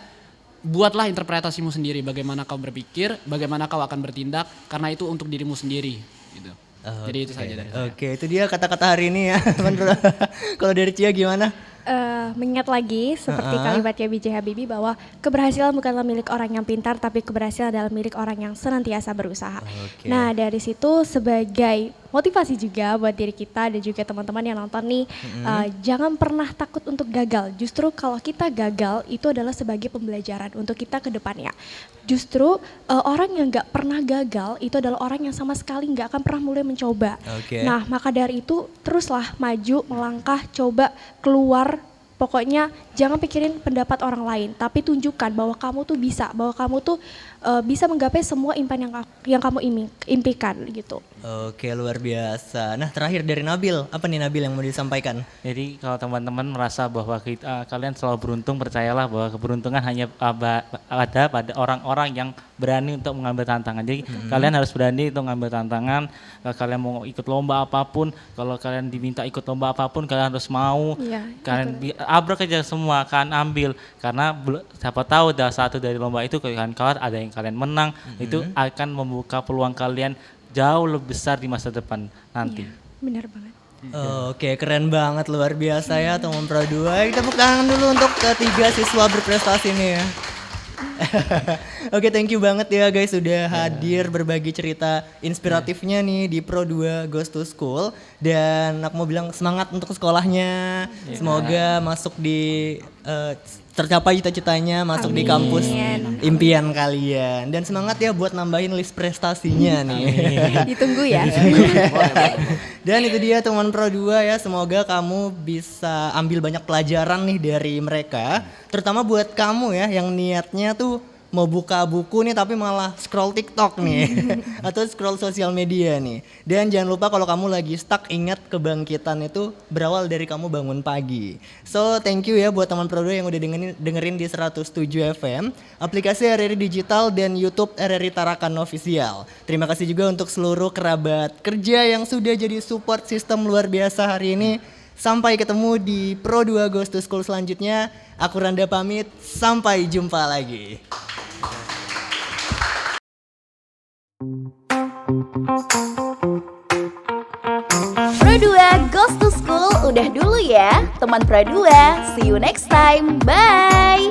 Buatlah interpretasimu sendiri, bagaimana kau berpikir, bagaimana kau akan bertindak, karena itu untuk dirimu sendiri. Gitu. Jadi itu saja dari saya. Oke, itu dia kata-kata hari ini ya. Kalau dari Cia gimana? Mengingat lagi seperti kalimatnya B.J. Habibie bahwa keberhasilan bukanlah milik orang yang pintar, tapi keberhasilan adalah milik orang yang senantiasa berusaha. Nah dari situ sebagai motivasi juga buat diri kita dan juga teman-teman yang nonton nih, jangan pernah takut untuk gagal. Justru kalau kita gagal itu adalah sebagai pembelajaran untuk kita ke depannya. Justru orang yang gak pernah gagal itu adalah orang yang sama sekali gak akan pernah mulai mencoba. Nah maka dari itu teruslah maju, melangkah, coba keluar. Pokoknya jangan pikirin pendapat orang lain, tapi tunjukkan bahwa kamu tuh bisa, bahwa kamu tuh bisa menggapai semua impian yang kamu impikan gitu. Oke, luar biasa. Nah terakhir dari Nabil, apa nih Nabil yang mau disampaikan? Jadi kalau teman-teman merasa bahwa kalian selalu beruntung, percayalah bahwa keberuntungan hanya ada pada orang-orang yang berani untuk mengambil tantangan. Jadi kalian harus berani untuk mengambil tantangan. Kalau kalian mau ikut lomba apapun, kalau kalian diminta ikut lomba apapun, kalian harus mau. Kalian abrek aja semua, kalian ambil. Karena siapa tahu satu dari lomba itu kalian ada yang yang kalian menang, itu akan membuka peluang kalian jauh lebih besar di masa depan nanti. Benar banget. Oke, keren banget, luar biasa ya teman Pro 2. Kita tepuk tangan dulu untuk ketiga siswa berprestasi ini ya. Oke, thank you banget ya guys sudah hadir berbagi cerita inspiratifnya nih di Pro 2 Goes to School. Dan aku mau bilang semangat untuk sekolahnya. Semoga masuk di tercapai cita-citanya, masuk di kampus impian kalian. Dan semangat ya buat nambahin list prestasinya nih. Ditunggu ya. Dan itu dia teman Pro 2 ya, semoga kamu bisa ambil banyak pelajaran nih dari mereka. Terutama buat kamu ya yang niatnya tuh mau buka buku nih tapi malah scroll TikTok nih atau scroll sosial media nih. Dan jangan lupa kalau kamu lagi stuck, ingat kebangkitan itu berawal dari kamu bangun pagi. So thank you ya buat teman Pro 2 yang udah dengerin di 107 FM, aplikasi RRI Digital dan YouTube RRI Tarakan Official. Terima kasih juga untuk seluruh kerabat kerja yang sudah jadi support sistem luar biasa hari ini. Sampai ketemu di Pro 2 Goes to School selanjutnya. Aku Randa pamit, sampai jumpa lagi. Pro 2 Goes to School udah dulu ya, teman Pro 2. See you next time, bye.